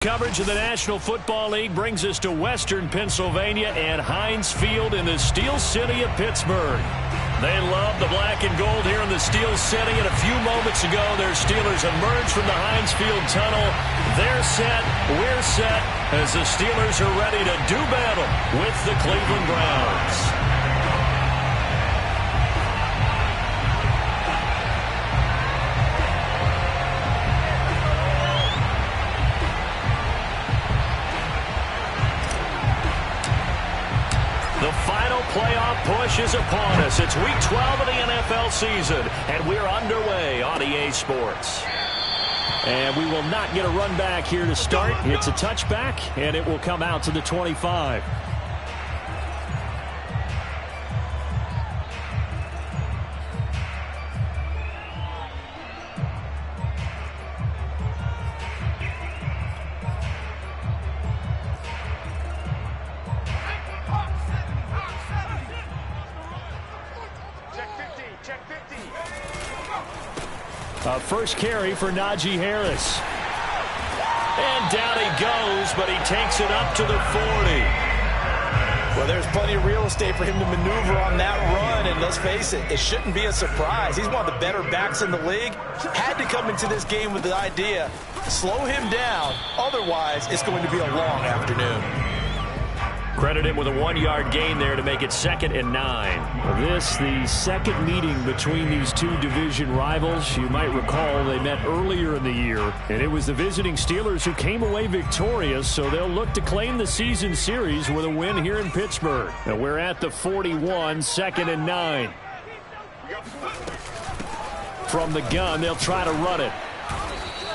Coverage of the National Football League brings us to Western Pennsylvania and Heinz Field in the Steel City of Pittsburgh. They love the black and gold here in the Steel City, and a few moments ago their Steelers emerged from the Heinz Field tunnel. They're set, we're set, as the Steelers are ready to do battle with the Cleveland Browns. The final playoff push is upon us. It's Week 12 of the NFL season, and we're underway on EA Sports. And we will not get a run back here to start. It's a touchback, and it will come out to the 25. First carry for Najee Harris. And down he goes, but he takes it up to the 40. Well, there's plenty of real estate for him to maneuver on that run, and let's face it, it shouldn't be a surprise. He's one of the better backs in the league. Had to come into this game with the idea, slow him down, otherwise it's going to be a long afternoon. Credit him with a 1-yard gain there to make it 2nd and 9. This, the second meeting between these two division rivals. You might recall they met earlier in the year, and it was the visiting Steelers who came away victorious, so they'll look to claim the season series with a win here in Pittsburgh. And we're at the 41, 2nd and 9. From the gun, they'll try to run it.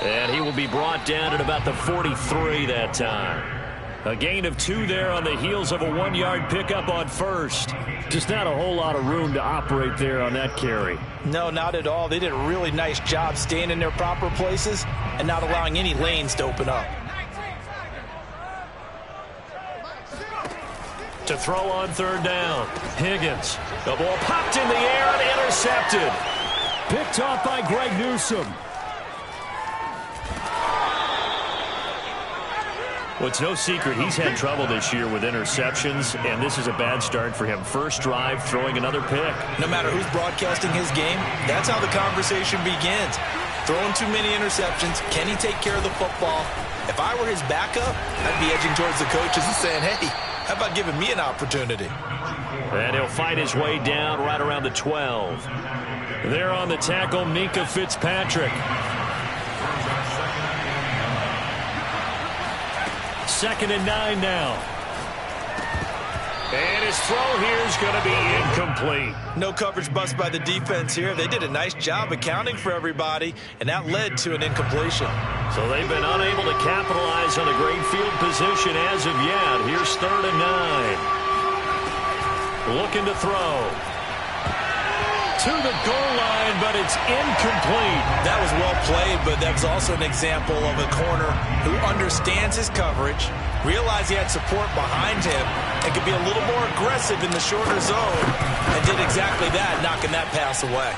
And he will be brought down at about the 43 that time. A gain of 2 there on the heels of a 1-yard pickup on first. Just not a whole lot of room to operate there on that carry. No, not at all. They did a really nice job staying in their proper places and not allowing any lanes to open up. To throw on 3rd down. Higgins. The ball popped in the air and intercepted. Picked off by Greg Newsome. Well, it's no secret he's had trouble this year with interceptions, and this is a bad start for him. First drive, throwing another pick. No matter who's broadcasting his game, that's how the conversation begins. Throwing too many interceptions. Can he take care of the football? If I were his backup, I'd be edging towards the coaches and saying, hey, how about giving me an opportunity? And he'll fight his way down right around the 12. There on the tackle, Minkah Fitzpatrick. 2nd and 9 now. And his throw here is going to be incomplete. No coverage bust by the defense here. They did a nice job accounting for everybody, and that led to an incompletion. So they've been unable to capitalize on a great field position as of yet. Here's 3rd and 9. Looking to throw. To the goal line, but it's incomplete. That was well played, but that was also an example of a corner who understands his coverage, realized he had support behind him, and could be a little more aggressive in the shorter zone, and did exactly that, knocking that pass away.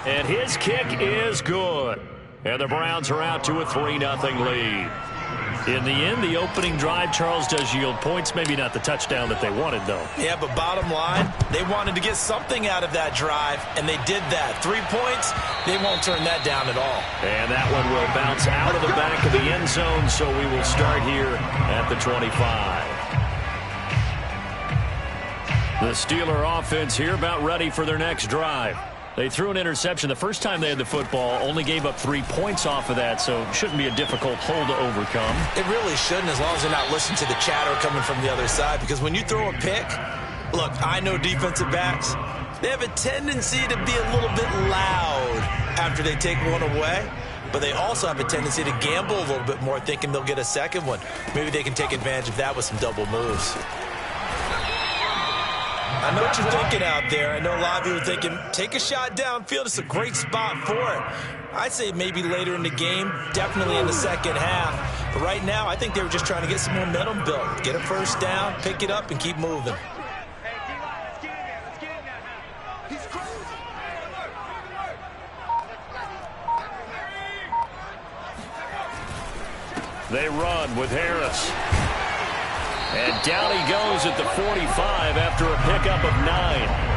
And his kick is good. And the Browns are out to a 3-0 lead. In the end, the opening drive, Charles, does yield points. Maybe not the touchdown that they wanted, though. Yeah, but bottom line, they wanted to get something out of that drive, and they did that. 3 points, they won't turn that down at all. And that one will bounce out of the back of the end zone, so we will start here at the 25. The Steeler offense here about ready for their next drive. They threw an interception the first time they had the football, only gave up 3 points off of that, so it shouldn't be a difficult hole to overcome. It really shouldn't, as long as they're not listening to the chatter coming from the other side, because when you throw a pick, look, I know defensive backs, they have a tendency to be a little bit loud after they take one away, but they also have a tendency to gamble a little bit more, thinking they'll get a second one. Maybe they can take advantage of that with some double moves. I know what you're thinking out there. I know a lot of you are thinking, take a shot downfield. It's a great spot for it. I'd say maybe later in the game, definitely in the second half. But right now, I think they were just trying to get some momentum built. Get a first down, pick it up, and keep moving. They run with Harris. And down he goes at the 45 after a pickup of 9.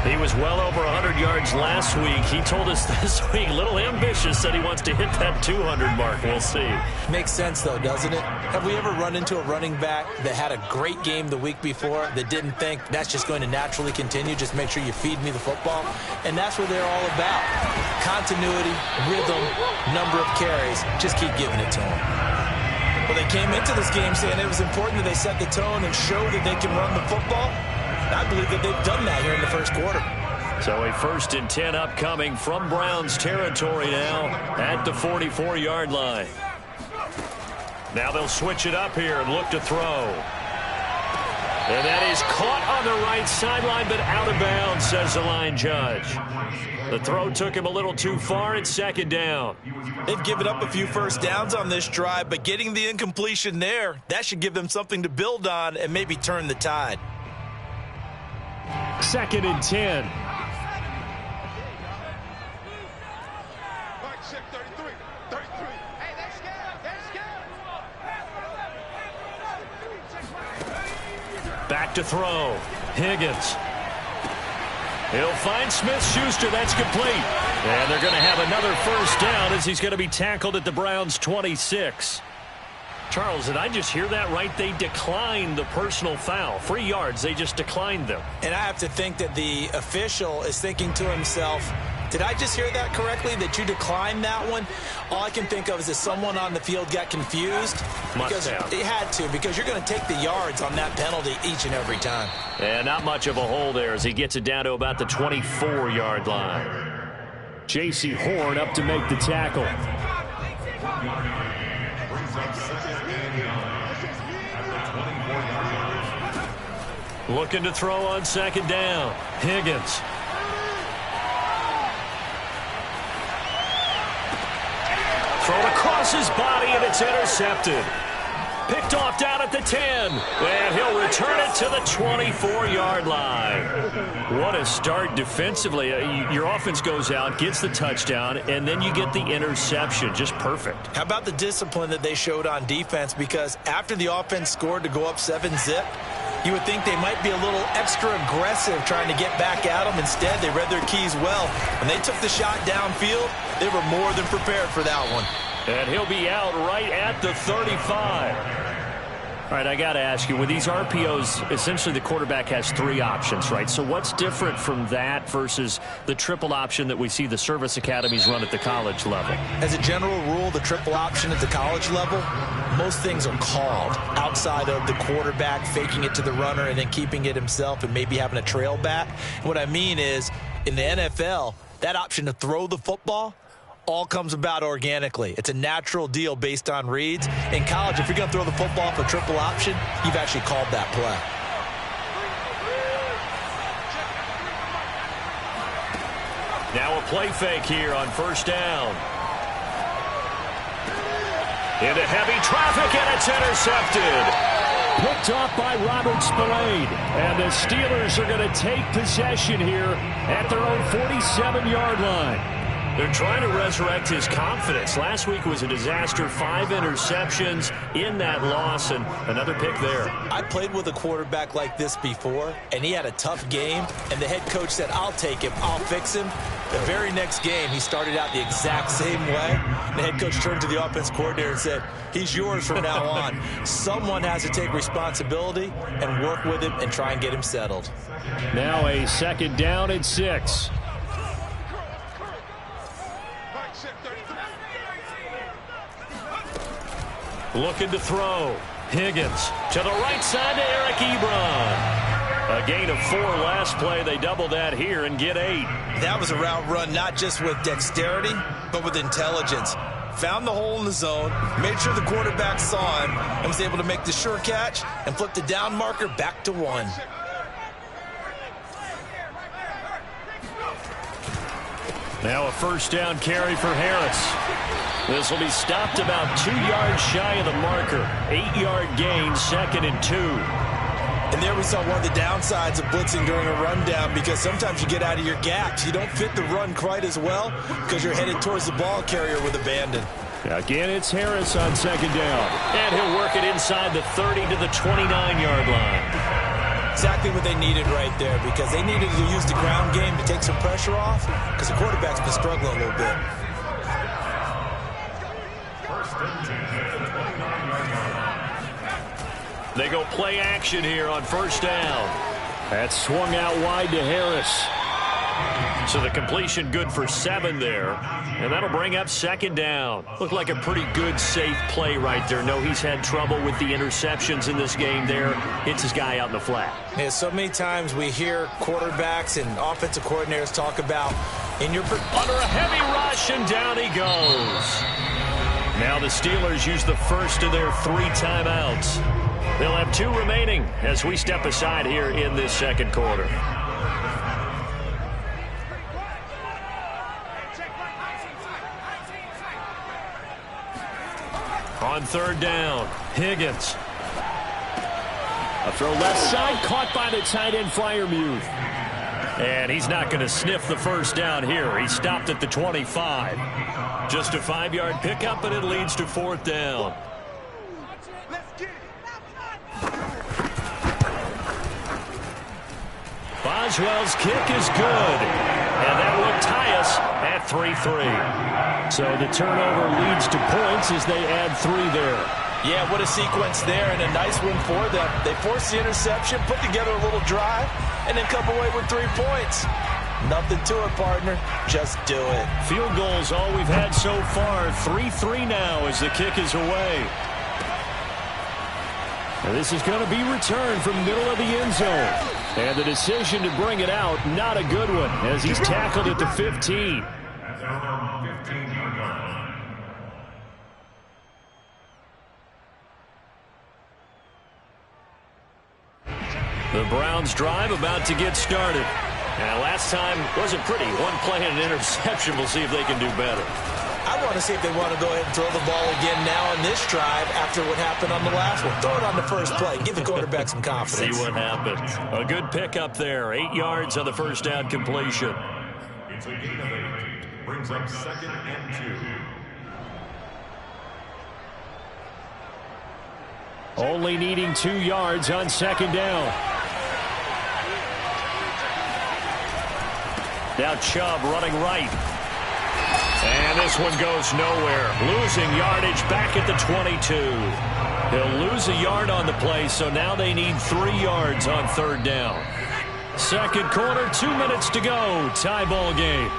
He was well over 100 yards last week. He told us this week, a little ambitious, said he wants to hit that 200 mark. We'll see. Makes sense, though, doesn't it? Have we ever run into a running back that had a great game the week before that didn't think that's just going to naturally continue? Just make sure you feed me the football. And that's what they're all about. Continuity, rhythm, number of carries. Just keep giving it to them. Well, they came into this game saying it was important that they set the tone and show that they can run the football. I believe that they've done that here in the first quarter. So a 1st and 10 upcoming from Browns territory now at the 44-yard line. Now they'll switch it up here and look to throw. And that is caught on the right sideline, but out of bounds, says the line judge. The throw took him a little too far. It's 2nd down. They've given up a few first downs on this drive, but getting the incompletion there, that should give them something to build on and maybe turn the tide. 2nd and 10. Back to throw. Higgins. He'll find Smith-Schuster. That's complete. And they're going to have another first down as he's going to be tackled at the Browns' 26. Charles, did I just hear that right? They declined the personal foul. 3 yards, they just declined them. And I have to think that the official is thinking to himself, did I just hear that correctly, that you declined that one? All I can think of is that someone on the field got confused. Must have. It had to, because you're going to take the yards on that penalty each and every time. And not much of a hole there as he gets it down to about the 24-yard line. J.C. Horn up to make the tackle. Looking to throw on 2nd down. Higgins. Thrown across his body, and it's intercepted. Picked off down at the 10. And he'll return it to the 24-yard line. What a start defensively. Your offense goes out, gets the touchdown, and then you get the interception. Just perfect. How about the discipline that they showed on defense? Because after the offense scored to go up 7-zip, you would think they might be a little extra aggressive trying to get back at them. Instead, they read their keys well. When they took the shot downfield, they were more than prepared for that one. And he'll be out right at the 35. All right, I got to ask you, with these RPOs, essentially the quarterback has 3 options, right? So what's different from that versus the triple option that we see the service academies run at the college level? As a general rule, the triple option at the college level, most things are called outside of the quarterback faking it to the runner and then keeping it himself and maybe having a trail back. And what I mean is, in the NFL, that option to throw the football all comes about organically. It's a natural deal based on reads. In college, if you're going to throw the football off a triple option, you've actually called that play. Now a play fake here on 1st down. Into heavy traffic, and it's intercepted. Picked off by Robert Spillane. And the Steelers are going to take possession here at their own 47-yard line. They're trying to resurrect his confidence. Last week was a disaster. 5 interceptions in that loss, and another pick there. I played with a quarterback like this before, and he had a tough game, and the head coach said, I'll take him, I'll fix him. The very next game, he started out the exact same way. The head coach turned to the offense coordinator and said, he's yours from now on. Someone has to take responsibility and work with him and try and get him settled. Now a 2nd down and 6. Looking to throw. Higgins to the right side to Eric Ebron. A gain of 4 last play. They double that here and get 8. That was a route run not just with dexterity, but with intelligence. Found the hole in the zone, made sure the quarterback saw him, and was able to make the sure catch and flip the down marker back to 1. Now a 1st down carry for Harris. This will be stopped about 2 yards shy of the marker. 8-yard gain, 2nd and 2. And there we saw one of the downsides of blitzing during a rundown, because sometimes you get out of your gaps. You don't fit the run quite as well because you're headed towards the ball carrier with abandon. Again, it's Harris on second down. And he'll work it inside the 30 to the 29-yard line. Exactly what they needed right there, because they needed to use the ground game to take some pressure off, because the quarterback's been struggling a little bit. They go play action here on first down. That's swung out wide to Harris. So the completion good for 7 there. And that'll bring up second down. Looked like a pretty good, safe play right there. No, he's had trouble with the interceptions in this game there. Hits his guy out in the flat. Yeah, so many times we hear quarterbacks and offensive coordinators talk about under a heavy rush, and down he goes. Now the Steelers use the first of their 3 timeouts. They'll have 2 remaining as we step aside here in this second quarter. On third down, Higgins. A throw left side, caught by the tight end, Freiermuth. And he's not going to sniff the first down here. He stopped at the 25. Just a 5-yard pickup, and it leads to fourth down. Boswell's kick is good. And that will tie us at 3-3. So the turnover leads to points as they add 3 there. Yeah, what a sequence there, and a nice win for them. They forced the interception, put together a little drive, and then come away with 3 points. Nothing to it, partner. Just do it. Field goals all we've had so far. 3-3 now as the kick is away. And this is going to be returned from middle of the end zone. And the decision to bring it out, not a good one, as he's tackled at the 15. The Browns drive about to get started. And last time wasn't pretty. One play and an interception. We'll see if they can do better. I want to see if they want to go ahead and throw the ball again now on this drive after what happened on the last one. Throw it on the first play. Give the quarterback some confidence. See what happens. A good pickup there. 8 yards on the first down completion. It's a gain of 8. Brings up second and 2. Only needing 2 yards on second down. Now Chubb running right. And this one goes nowhere. Losing yardage back at the 22. He'll lose a yard on the play, so now they need 3 yards on third down. Second quarter, 2 minutes to go. Tie ball game.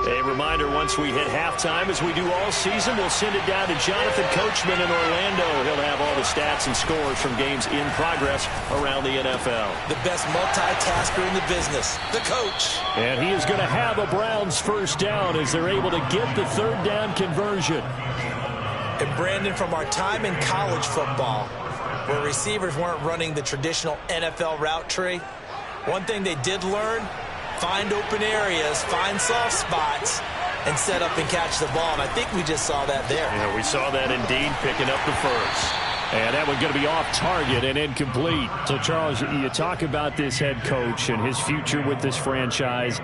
A reminder, once we hit halftime, as we do all season, we'll send it down to Jonathan Coachman in Orlando. He'll have all the stats and scores from games in progress around the NFL. The best multitasker in the business, the coach. And he is going to have a Browns first down as they're able to get the third down conversion. And Brandon, from our time in college football, where receivers weren't running the traditional NFL route tree, one thing they did learn: find open areas, find soft spots, and set up and catch the ball. And I think we just saw that there. Yeah, we saw that indeed, picking up the first. And that one going to be off target and incomplete. So, Charles, you talk about this head coach and his future with this franchise.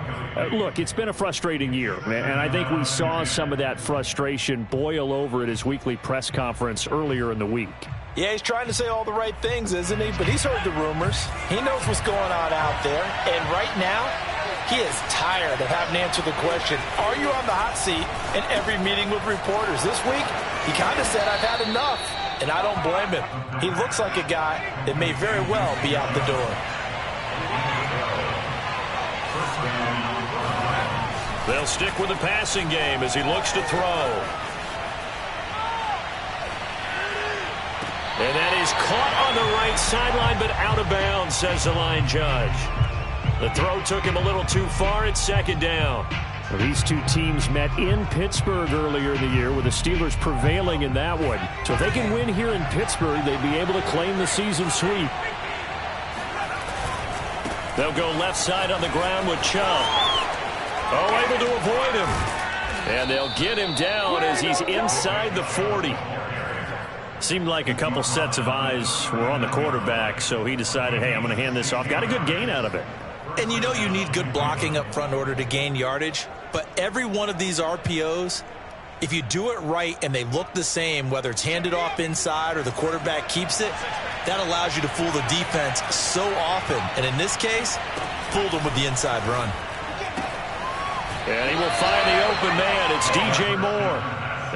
Look, it's been a frustrating year, and I think we saw some of that frustration boil over at his weekly press conference earlier in the week. Yeah, he's trying to say all the right things, isn't he? But he's heard the rumors. He knows what's going on out there. And right now, he is tired of having to answer the question, are you on the hot seat, in every meeting with reporters. This week, he kind of said, I've had enough, and I don't blame him. He looks like a guy that may very well be out the door. They'll stick with the passing game as he looks to throw. And that is caught on the right sideline, but out of bounds, says the line judge. The throw took him a little too far at second down. Well, these two teams met in Pittsburgh earlier in the year, with the Steelers prevailing in that one. So if they can win here in Pittsburgh, they'd be able to claim the season sweep. They'll go left side on the ground with Chubb. Oh, able to avoid him. And they'll get him down as he's inside the 40. Seemed like a couple sets of eyes were on the quarterback, so he decided, hey, I'm going to hand this off. Got a good gain out of it. And you know you need good blocking up front in order to gain yardage, but every one of these RPOs, if you do it right and they look the same, whether it's handed off inside or the quarterback keeps it, that allows you to fool the defense so often. And in this case, fooled them with the inside run. And he will find the open man. It's DJ Moore.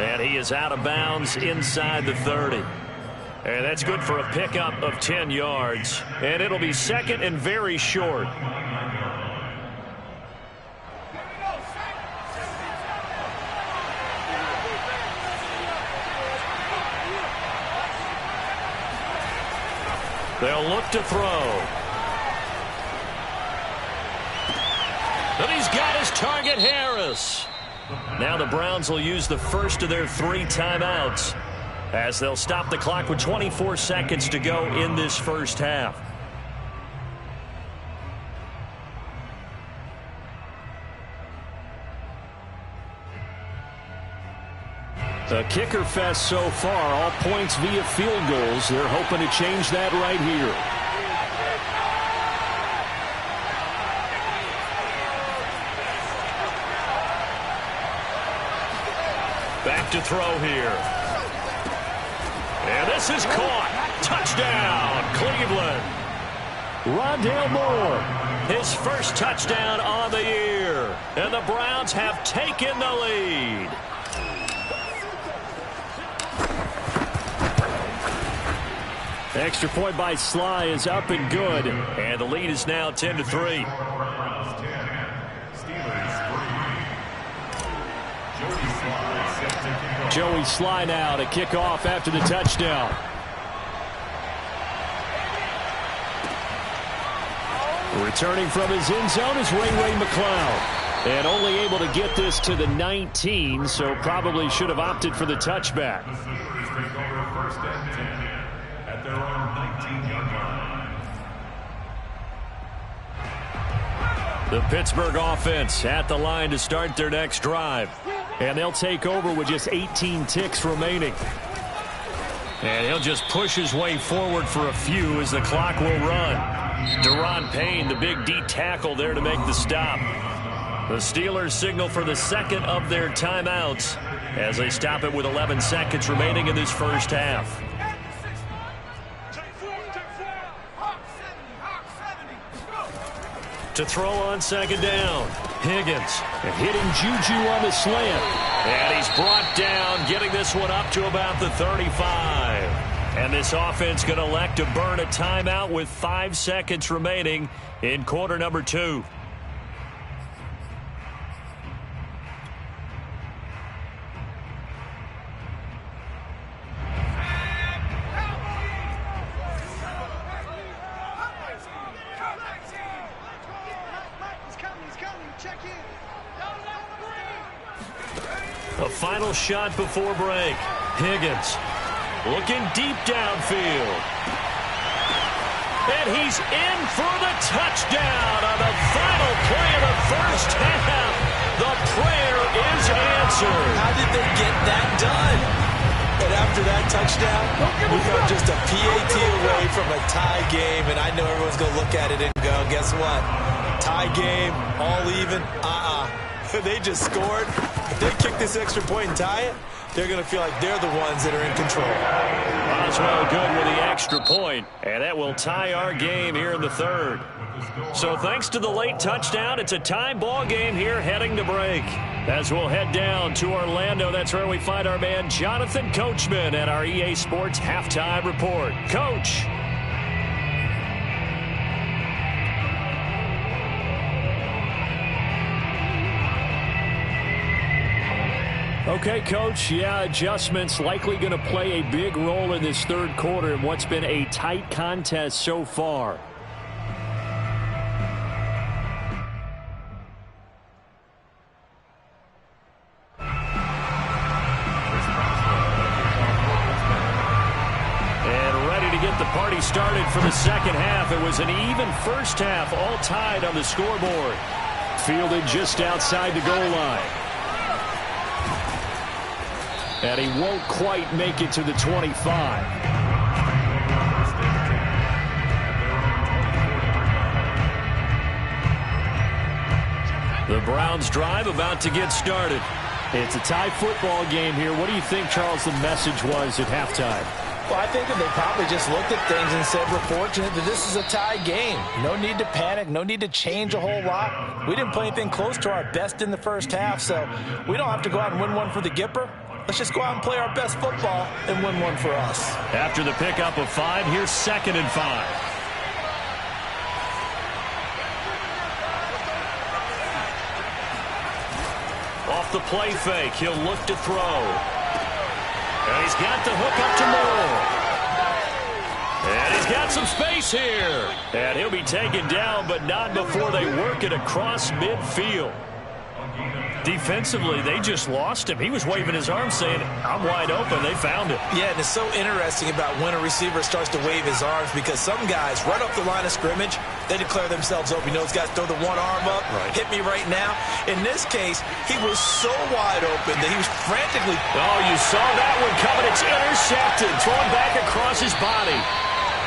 And he is out of bounds inside the 30. And that's good for a pickup of 10 yards. And it'll be second and very short. They'll look to throw. And he's got his target, Harris. Now the Browns will use the first of their 3 timeouts as they'll stop the clock with 24 seconds to go in this first half. A kicker fest so far, all points via field goals. They're hoping to change that right here. Back to throw here. And this is caught. Touchdown, Cleveland. Rondale Moore, his first touchdown on the year. And the Browns have taken the lead. Extra point by Sly is up and good. And the lead is now 10-3. Joey Sly now to kick off after the touchdown. Returning from his end zone is Ray McCloud. And only able to get this to the 19, so probably should have opted for the touchback. The Pittsburgh offense at the line to start their next drive. And they'll take over with just 18 ticks remaining. And he'll just push his way forward for a few as the clock will run. Deron Payne, the big D tackle there to make the stop. The Steelers signal for the second of their timeouts as they stop it with 11 seconds remaining in this first half. To throw on second down. Higgins hitting Juju on the slant. And he's brought down, getting this one up to about the 35. And this offense going to elect to burn a timeout with 5 seconds remaining in quarter number 2. A final shot before break. Higgins looking deep downfield. And he's in for the touchdown on the final play of the first half. The prayer is answered. How did they get that done? And after that touchdown, we are just a PAT away from a tie game. And I know everyone's going to look at it and go, guess what? Tie game, all even, They just scored. If they kick this extra point and tie it, they're going to feel like they're the ones that are in control. Boswell good with the extra point, and that will tie our game here in the third. So thanks to the late touchdown, it's a tie ball game here heading to break. As we'll head down to Orlando, that's where we find our man Jonathan Coachman at our EA Sports Halftime Report. Coach. Okay, Coach, adjustments likely going to play a big role in this third quarter in what's been a tight contest so far. And ready to get the party started for the second half. It was an even first half, all tied on the scoreboard. Fielded just outside the goal line. And he won't quite make it to the 25. The Browns drive about to get started. It's a tie football game here. What do you think, Charles, the message was at halftime? Well, I think that they probably just looked at things and said, we're fortunate that this is a tie game. No need to panic. No need to change a whole lot. We didn't play anything close to our best in the first half, so we don't have to go out and win one for the Gipper. Let's just go out and play our best football and win one for us. After the pickup of 5, here's 2nd and 5. Off the play fake, he'll look to throw. And he's got the hook up to Moore. And he's got some space here. And he'll be taken down, but not before they work it across midfield. Defensively, they just lost him. He was waving his arms saying, I'm wide open. They found it. Yeah, and it's so interesting about when a receiver starts to wave his arms because some guys right up the line of scrimmage, they declare themselves open. You know, those guys throw the one arm up, hit me right now. In this case, he was so wide open that he was frantically. Oh, you saw that one coming. It's intercepted. Thrown back across his body.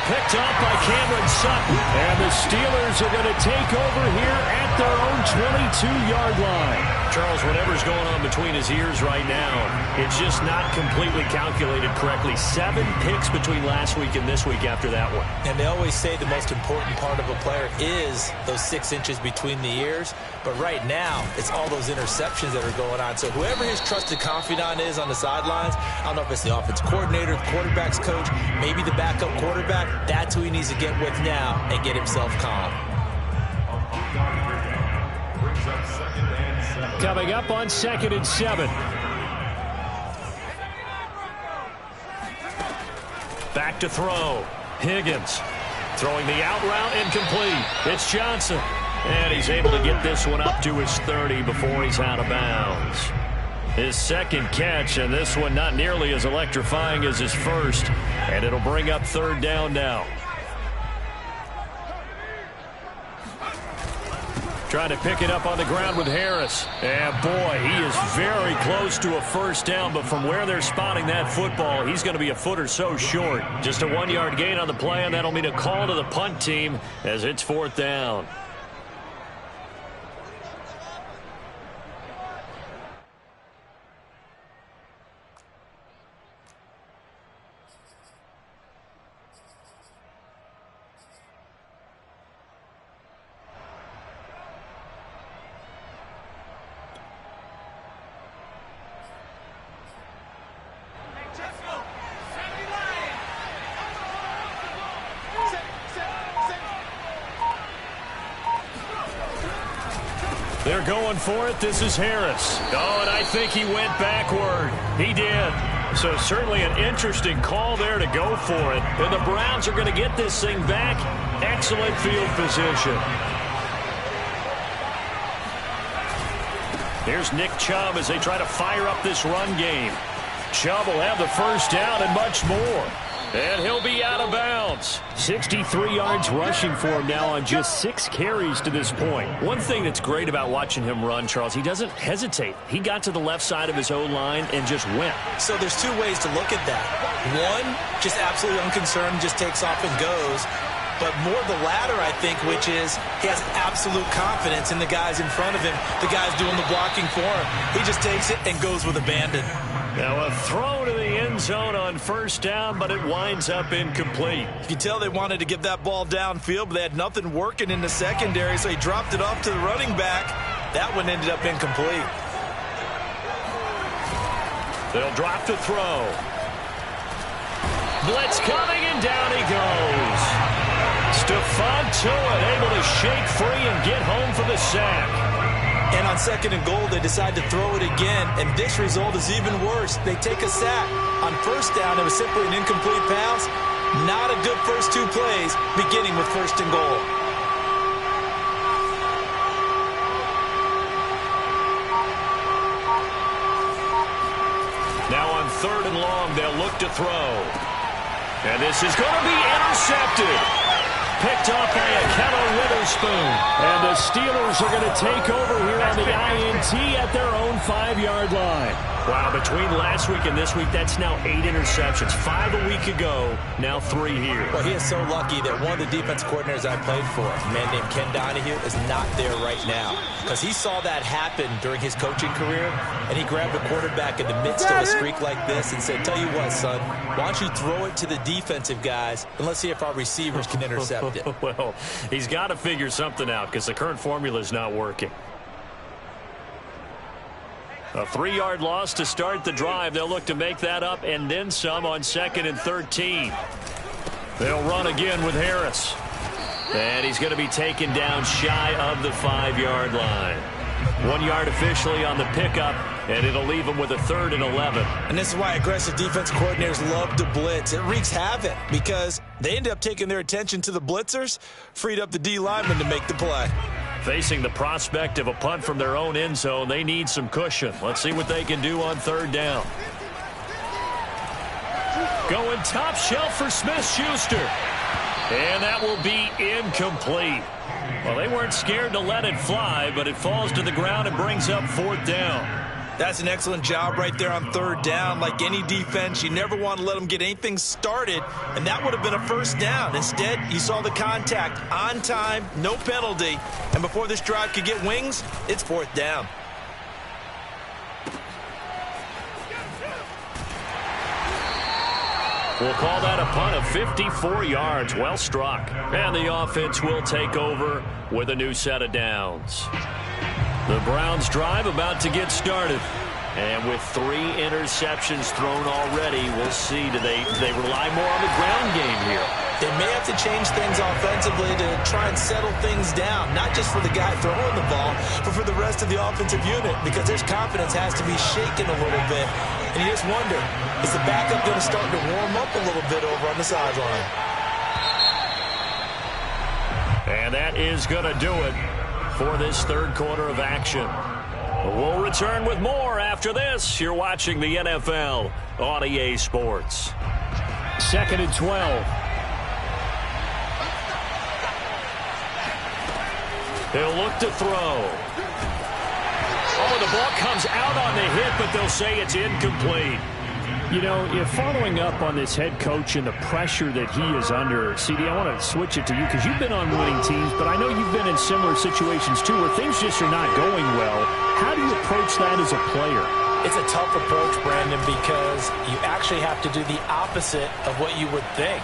Picked up by Cameron Sutton. And the Steelers are going to take over here at their own 22-yard line. Charles, whatever's going on between his ears right now, it's just not completely calculated correctly. 7 picks between last week and this week after that one. And they always say the most important part of a player is those 6 inches between the ears. But right now, it's all those interceptions that are going on. So whoever his trusted confidant is on the sidelines, I don't know if it's the offense coordinator, the quarterback's coach, maybe the backup quarterback, that's who he needs to get with now and get himself calm. Coming up on 2nd and 7. Back to throw. Higgins throwing the out route incomplete. It's Johnson. And he's able to get this one up to his 30 before he's out of bounds. His 2nd catch, and this one not nearly as electrifying as his first. And it'll bring up 3rd down now. Trying to pick it up on the ground with Harris. And boy, he is very close to a first down, but from where they're spotting that football, he's going to be a foot or so short. Just a 1-yard gain on the play, and that'll mean a call to the punt team as it's 4th down. They're going for it. This is Harris. Oh, and I think he went backward. He did. So certainly an interesting call there to go for it. And the Browns are going to get this thing back. Excellent field position. Here's Nick Chubb as they try to fire up this run game. Chubb will have the first down and much more. And he'll be out of bounds. 63 yards rushing for him now on just 6 carries to this point. One thing that's great about watching him run, Charles, he doesn't hesitate. He got to the left side of his O-line and just went. So there's 2 ways to look at that. One, just absolutely unconcerned, just takes off and goes. But more the latter, I think, which is he has absolute confidence in the guys in front of him, the guys doing the blocking for him. He just takes it and goes with abandon. Now a throw to the end zone on first down, but it winds up incomplete. You can tell they wanted to get that ball downfield, but they had nothing working in the secondary, so he dropped it off to the running back. That one ended up incomplete. They'll drop to throw. Blitz coming, and down he goes. Stephon Tuitt able to shake free and get home for the sack. And on 2nd and goal, they decide to throw it again, and this result is even worse. They take a sack. On first down, it was simply an incomplete pass. Not a good first 2 plays, beginning with 1st and goal. Now on 3rd and long, they'll look to throw. And this is going to be intercepted. Picked off by Ahkello Witherspoon. And the Steelers are going to take over here on the INT at their own 5-yard 5-yard line. Wow, between last week and this week, that's now 8 interceptions. 5 a week ago, now 3 here. Well, he is so lucky that one of the defense coordinators I played for, a man named Ken Donahue, is not there right now. Because he saw that happen during his coaching career, and he grabbed the quarterback in the midst of a streak like this and said, tell you what, son, why don't you throw it to the defensive guys, and let's see if our receivers can intercept it. Well, he's got to figure something out because the current formula is not working. A 3-yard loss to start the drive. They'll look to make that up and then some on 2nd and 13. They'll run again with Harris. And he's going to be taken down shy of the 5-yard line. 1 yard officially on the pickup, and it'll leave him with a 3rd and 11. And this is why aggressive defense coordinators love to blitz. It wreaks havoc because they end up taking their attention to the blitzers, freed up the D lineman to make the play. Facing the prospect of a punt from their own end zone, they need some cushion. Let's see what they can do on 3rd down. Going top shelf for Smith-Schuster. And that will be incomplete. Well, they weren't scared to let it fly, but it falls to the ground and brings up 4th down. That's an excellent job right there on 3rd down. Like any defense, you never want to let them get anything started, and that would have been a 1st down. Instead, you saw the contact on time, no penalty, and before this drive could get wings, it's 4th down. We'll call that a punt of 54 yards. Well struck. And the offense will take over with a new set of downs. The Browns drive about to get started. And with 3 interceptions thrown already, we'll see. Do they rely more on the ground game here? They may have to change things offensively to try and settle things down, not just for the guy throwing the ball, but for the rest of the offensive unit, because their confidence has to be shaken a little bit. And you just wonder, is the backup going to start to warm up a little bit over on the sideline? And that is going to do it for this 3rd quarter of action. We'll return with more after this. You're watching the NFL on EA Sports. 2nd and 12. They'll look to throw. Oh, the ball comes out on the hit, but they'll say it's incomplete. You know, if following up on this head coach and the pressure that he is under, CD, I want to switch it to you because you've been on winning teams, but I know you've been in similar situations too where things just are not going well. How do you approach that as a player? It's a tough approach, Brandon, because you actually have to do the opposite of what you would think,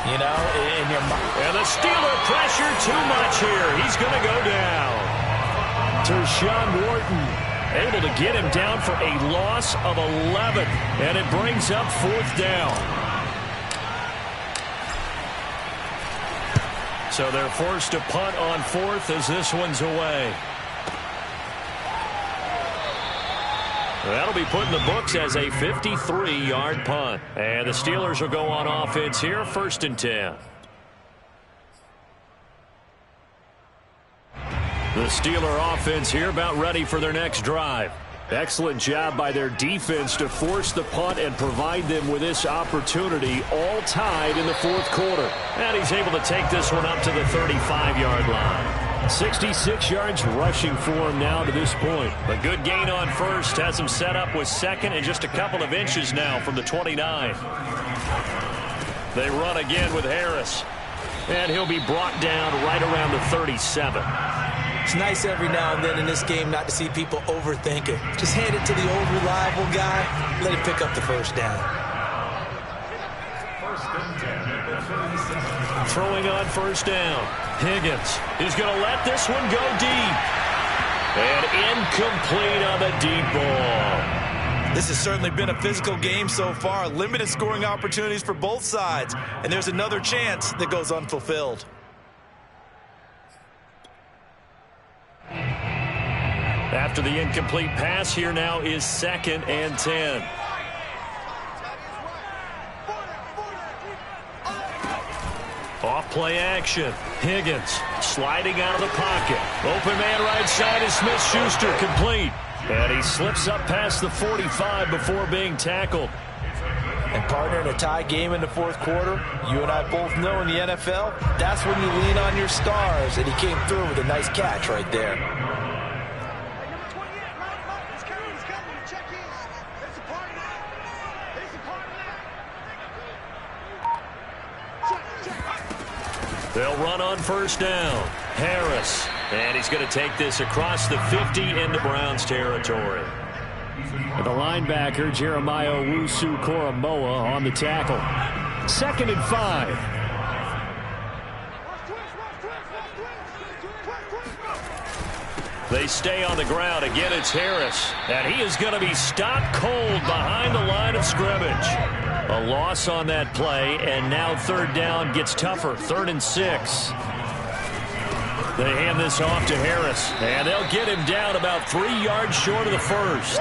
you know, in your mind. And the Steeler pressure too much here. He's going to go down. Tershawn Wharton able to get him down for a loss of 11, and it brings up 4th down. So they're forced to punt on 4th as this one's away. That'll be put in the books as a 53-yard punt. And the Steelers will go on offense here, 1st and 10. The Steeler offense here about ready for their next drive. Excellent job by their defense to force the punt and provide them with this opportunity, all tied in the 4th quarter. And he's able to take this one up to the 35-yard line. 66 yards rushing for him now to this point. A good gain on 1st has him set up with 2nd and just a couple of inches now from the 29. They run again with Harris. And he'll be brought down right around the 37. It's nice every now and then in this game not to see people overthink it. Just hand it to the old reliable guy, let him pick up the 1st down. Throwing on 1st down. Higgins is going to let this one go deep. And incomplete on the deep ball. This has certainly been a physical game so far. Limited scoring opportunities for both sides. And there's another chance that goes unfulfilled. After the incomplete pass, here now is 2nd and 10. Off play action. Higgins sliding out of the pocket. Open man right side is Smith-Schuster, complete. And he slips up past the 45 before being tackled. And partner, in a tie game in the 4th quarter, you and I both know in the NFL, that's when you lean on your stars. And he came through with a nice catch right there. They'll run on first down. Harris. And he's going to take this across the 50 into Browns territory. The linebacker, Jeremiah Owusu-Koramoah, on the tackle. 2nd and 5. They stay on the ground. Again, it's Harris. And he is going to be stopped cold behind the line of scrimmage. A loss on that play, and now 3rd down gets tougher. 3rd and 6. They hand this off to Harris, and they'll get him down about 3 yards short of the first.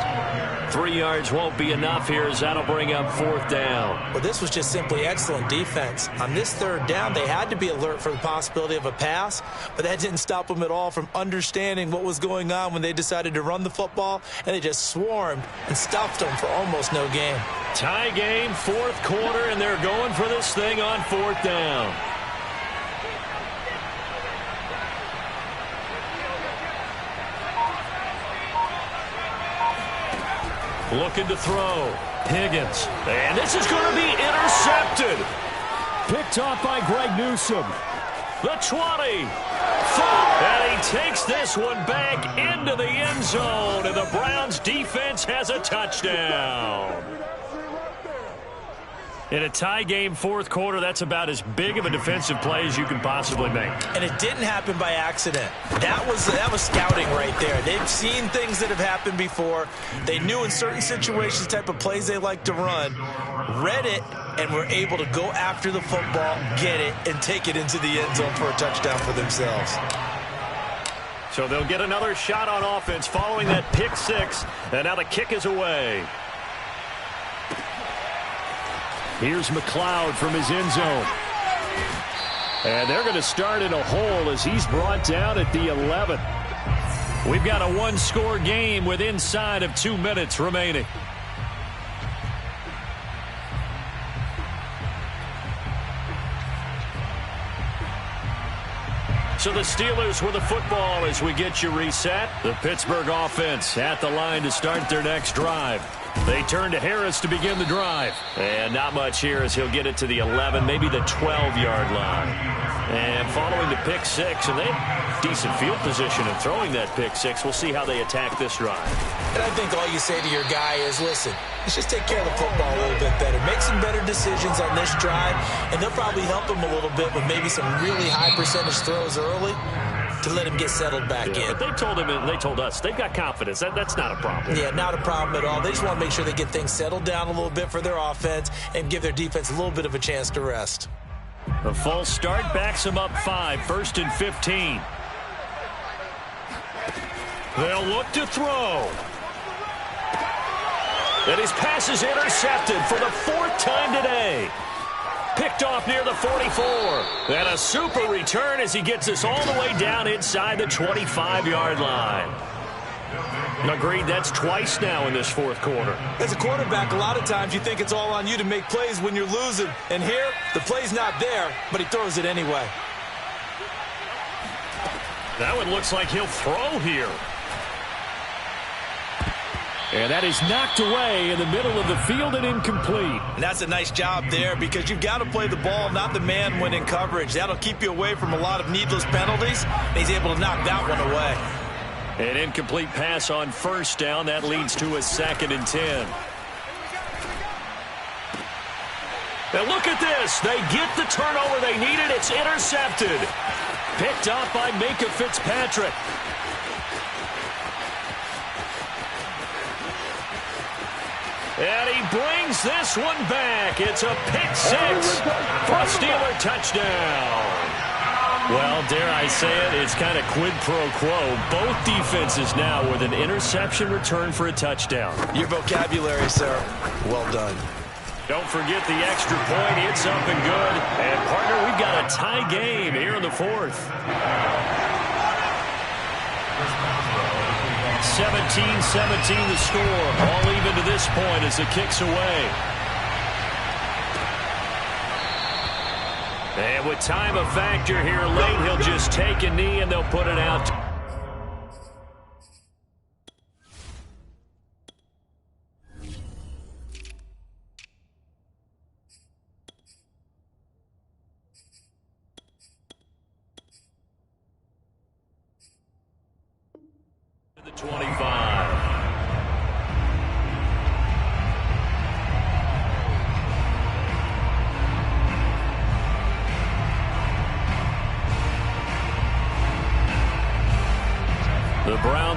3 yards won't be enough here as that'll bring up 4th down. Well, this was just simply excellent defense. On this 3rd down, they had to be alert for the possibility of a pass, but that didn't stop them at all from understanding what was going on when they decided to run the football, and they just swarmed and stuffed them for almost no gain. Tie game, 4th quarter, and they're going for this thing on 4th down. Looking to throw. Higgins. And this is going to be intercepted. Picked off by Greg Newsome. The 20. And he takes this one back into the end zone. And the Browns defense has a touchdown. In a tie game, 4th quarter, that's about as big of a defensive play as you can possibly make. And it didn't happen by accident. That was scouting right there. They've seen things that have happened before. They knew in certain situations the type of plays they like to run, read it, and were able to go after the football, get it, and take it into the end zone for a touchdown for themselves. So they'll get another shot on offense following that pick 6, and now the kick is away. Here's McLeod from his end zone. And they're going to start in a hole as he's brought down at the 11. We've got a 1-score game with inside of 2 minutes remaining. So the Steelers with the football as we get you reset. The Pittsburgh offense at the line to start their next drive. They turn to Harris to begin the drive. And not much here as he'll get it to the 11, maybe the 12-yard line. And following the pick 6, and they have decent field position in throwing that pick 6. We'll see how they attack this drive. And I think all you say to your guy is, listen, let's just take care of the football a little bit better. Make some better decisions on this drive, and they'll probably help him a little bit with maybe some really high percentage throws early to let him get settled back in. But they told him, and they told us, they've got confidence. That's not a problem. Yeah, not a problem at all. They just want to make sure they get things settled down a little bit for their offense and give their defense a little bit of a chance to rest. The false start backs him up 5, 1st and 15. They'll look to throw. And his pass is intercepted for the 4th time today. Picked off near the 44. And a super return as he gets us all the way down inside the 25-yard line. Agreed, that's twice now in this 4th quarter. As a quarterback, a lot of times you think it's all on you to make plays when you're losing. And here, the play's not there, but he throws it anyway. That one looks like he'll throw here. And that is knocked away in the middle of the field and incomplete. And that's a nice job there because you've got to play the ball, not the man when in coverage. That'll keep you away from a lot of needless penalties. And he's able to knock that one away. An incomplete pass on 1st down. That leads to a 2nd and 10. Now look at this. They get the turnover they needed. It's intercepted. Picked up by Minkah Fitzpatrick. And he brings this one back. It's a pick 6 for a Steeler touchdown. Well, dare I say it, it's kind of quid pro quo. Both defenses now with an interception return for a touchdown. Your vocabulary, sir. Well done. Don't forget the extra point. It's up and good. And, partner, we've got a tie game here in the 4th. 17-17 the score. All even to this point as the kick's away. And with time a factor here late, he'll just take a knee and they'll put it out.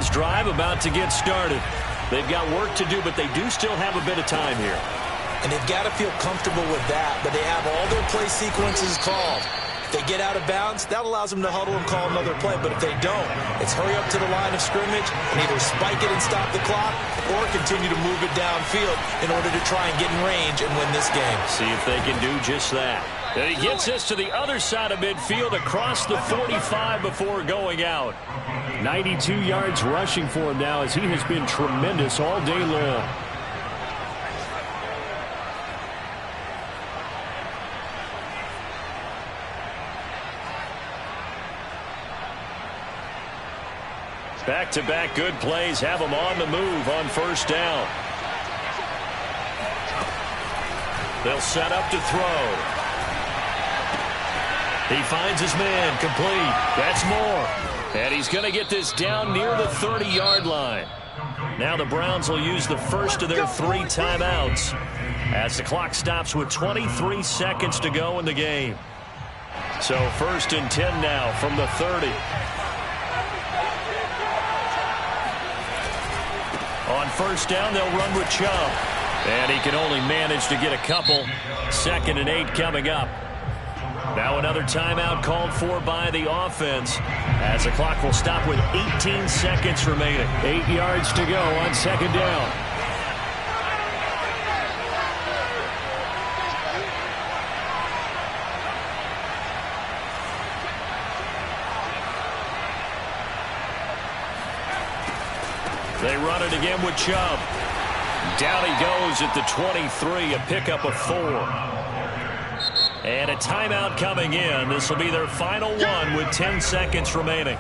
Browns drive about to get started. They've got work to do, but they do still have a bit of time here. And they've got to feel comfortable with that, but they have all their play sequences called. If they get out of bounds, that allows them to huddle and call another play. But if they don't, it's hurry up to the line of scrimmage and either spike it and stop the clock or continue to move it downfield in order to try and get in range and win this game. See if they can do just that. And he gets us to the other side of midfield across the 45 before going out. 92 yards rushing for him now as he has been tremendous all day long. Back-to-back good plays have him on the move on first down. They'll set up to throw. He finds his man, complete. That's more. And he's going to get this down near the 30-yard line. Now the Browns will use the first of their 3 timeouts as the clock stops with 23 seconds to go in the game. So 1st and 10 now from the 30. On first down, they'll run with Chubb. And he can only manage to get a couple. 2nd and 8 coming up. Now another timeout called for by the offense as the clock will stop with 18 seconds remaining. 8 yards to go on 2nd down. They run it again with Chubb. Down he goes at the 23, a pickup of 4. And a timeout coming in. This will be their final one with 10 seconds remaining.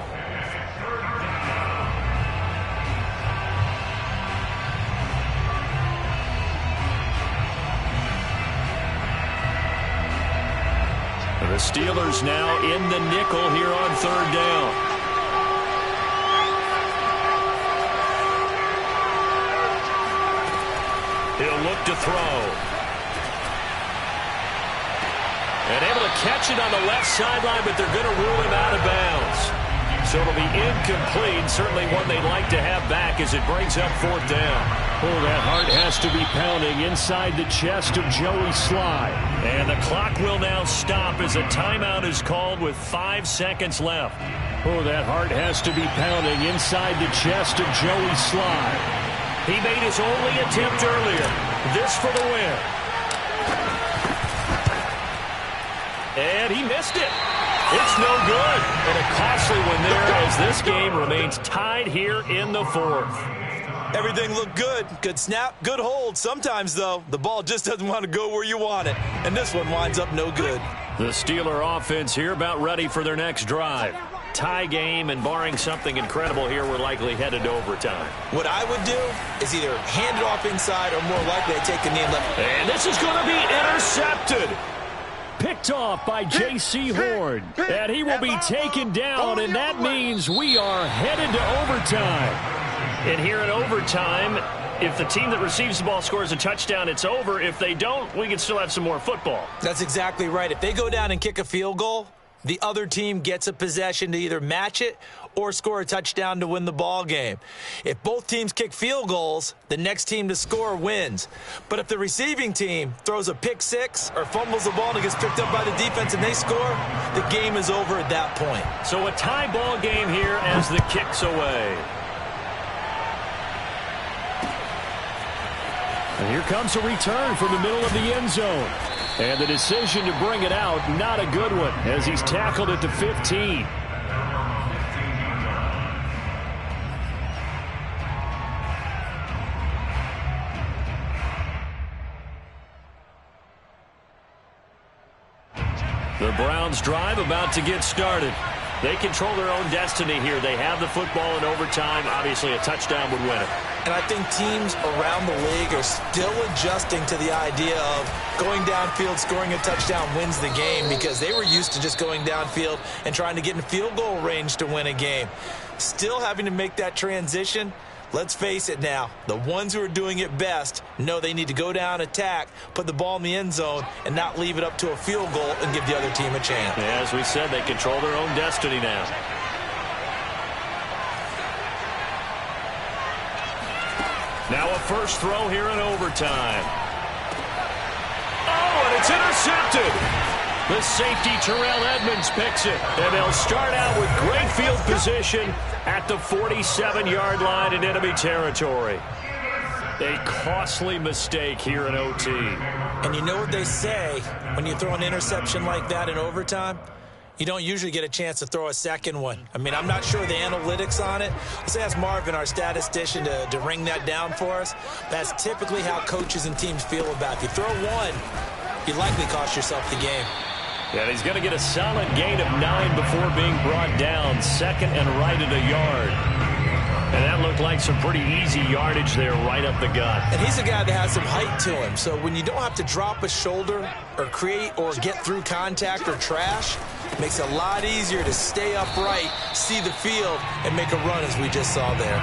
The Steelers now in the nickel here on 3rd down. He'll look to throw. And able to catch it on the left sideline, but they're going to rule him out of bounds. So it'll be incomplete. Certainly one they'd like to have back as it brings up 4th down. Oh, that heart has to be pounding inside the chest of Joey Sly. And the clock will now stop as a timeout is called with 5 seconds left. Oh, that heart has to be pounding inside the chest of Joey Sly. He made his only attempt earlier. This for the win. And he missed it. It's no good. And a costly one there as this game remains tied here in the 4th. Everything looked good. Good snap, good hold. Sometimes, though, the ball just doesn't want to go where you want it. And this one winds up no good. The Steeler offense here about ready for their next drive. Tie game, and barring something incredible here, we're likely headed to overtime. What I would do is either hand it off inside or more likely I take a knee and left. And this is going to be intercepted. Picked off by J.C. Horn. And he will be taken down, and that means we are headed to overtime. And here in overtime, if the team that receives the ball scores a touchdown, it's over. If they don't, we can still have some more football. That's exactly right. If they go down and kick a field goal, the other team gets a possession to either match it or score a touchdown to win the ball game. If both teams kick field goals, the next team to score wins. But if the receiving team throws a pick six or fumbles the ball and it gets picked up by the defense and they score, the game is over at that point. So a tie ball game here as the kick's away. And here comes a return from the middle of the end zone. And the decision to bring it out, not a good one, as he's tackled at the 15. The Browns drive about to get started. They control their own destiny here. They have the football in overtime. Obviously, a touchdown would win it. And I think teams around the league are still adjusting to the idea of going downfield, scoring a touchdown wins the game, because they were used to just going downfield and trying to get in field goal range to win a game. Still having to make that transition. Let's face it now, the ones who are doing it best know they need to go down, attack, put the ball in the end zone, and not leave it up to a field goal and give the other team a chance. As we said, they control their own destiny now. Now a first throw here in overtime. Oh, and it's intercepted. The safety, Terrell Edmonds, picks it. And they'll start out with great field position at the 47-yard line in enemy territory. A costly mistake here in OT. And you know what they say, when you throw an interception like that in overtime, you don't usually get a chance to throw a second one. I mean, I'm not sure the analytics on it. Let's ask Marvin, our statistician, to ring that down for us. That's typically how coaches and teams feel about it. If you throw one, you likely cost yourself the game. And he's going to get a solid gain of 9 before being brought down. Second and right at a yard. And that looked like some pretty easy yardage there right up the gut. And he's a guy that has some height to him. So when you don't have to drop a shoulder or create or get through contact or trash, it makes it a lot easier to stay upright, see the field, and make a run as we just saw there.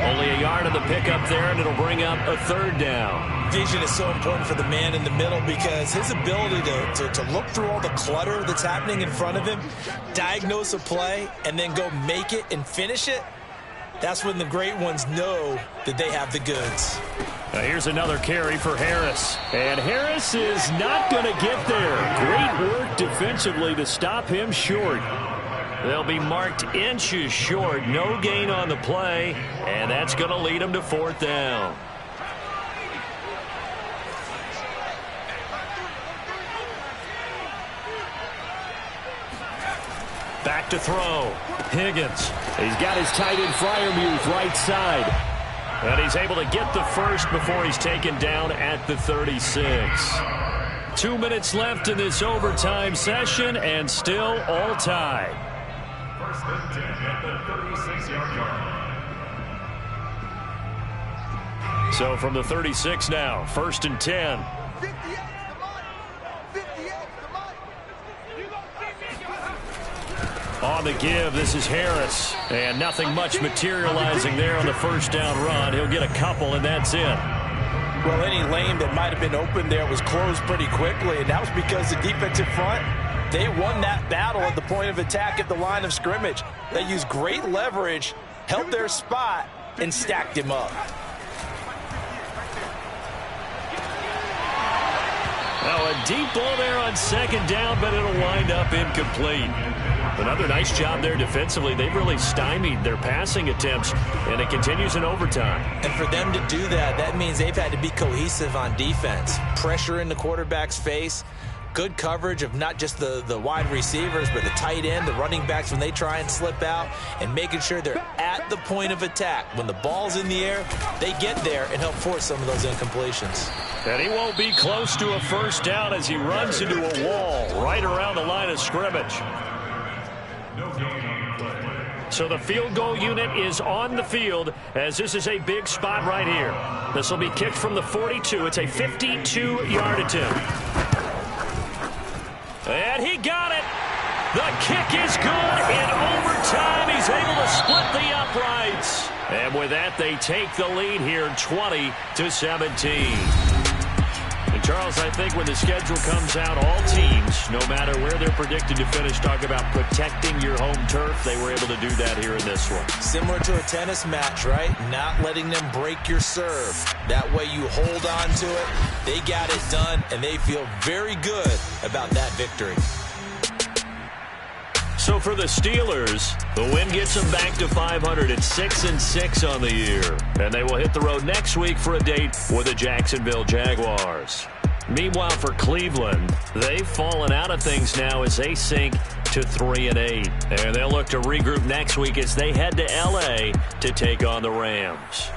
Only a yard of the pickup there, and it'll bring up a third down. Vision is so important for the man in the middle because his ability to look through all the clutter that's happening in front of him, diagnose a play, and then go make it and finish it, that's when the great ones know that they have the goods. Now here's another carry for Harris. And Harris is not going to get there. Great work defensively to stop him short. They'll be marked inches short. No gain on the play. And that's going to lead them to fourth down. Back to throw. Higgins. He's got his tight end Freiermuth right side. And he's able to get the first before he's taken down at the 36. 2 minutes left in this overtime session and still all tied. First and 10 at the 36-yard line. So from the 36 now, first and 10. On the give, this is Harris. And nothing much materializing there on the first down run. He'll get a couple, and that's it. Well, any lane that might have been open there was closed pretty quickly, and that was because the defensive front, they won that battle at the point of attack at the line of scrimmage. They used great leverage, held their spot, and stacked him up. Now a deep ball there on second down, but it'll wind up incomplete. Another nice job there defensively. They've really stymied their passing attempts, and it continues in overtime. And for them to do that, that means they've had to be cohesive on defense. Pressure in the quarterback's face, good coverage of not just the wide receivers, but the tight end, the running backs when they try and slip out, and making sure they're at the point of attack. When the ball's in the air, they get there and help force some of those incompletions. And he won't be close to a first down as he runs into a wall right around the line of scrimmage. So the field goal unit is on the field as this is a big spot right here. This will be kicked from the 42. It's a 52-yard attempt. And he got it. The kick is good. In overtime, he's able to split the uprights. And with that, they take the lead here 20-17. And Charles, I think when the schedule comes out, all teams, no matter where they're predicted to finish, talk about protecting your home turf. They were able to do that here in this one. Similar to a tennis match, right? Not letting them break your serve. That way you hold on to it. They got it done, and they feel very good about that victory. So for the Steelers, the win gets them back to 500 at 6-6 on the year. And they will hit the road next week for a date with the Jacksonville Jaguars. Meanwhile, for Cleveland, they've fallen out of things now as they sink to 3-8. And they'll look to regroup next week as they head to L.A. to take on the Rams.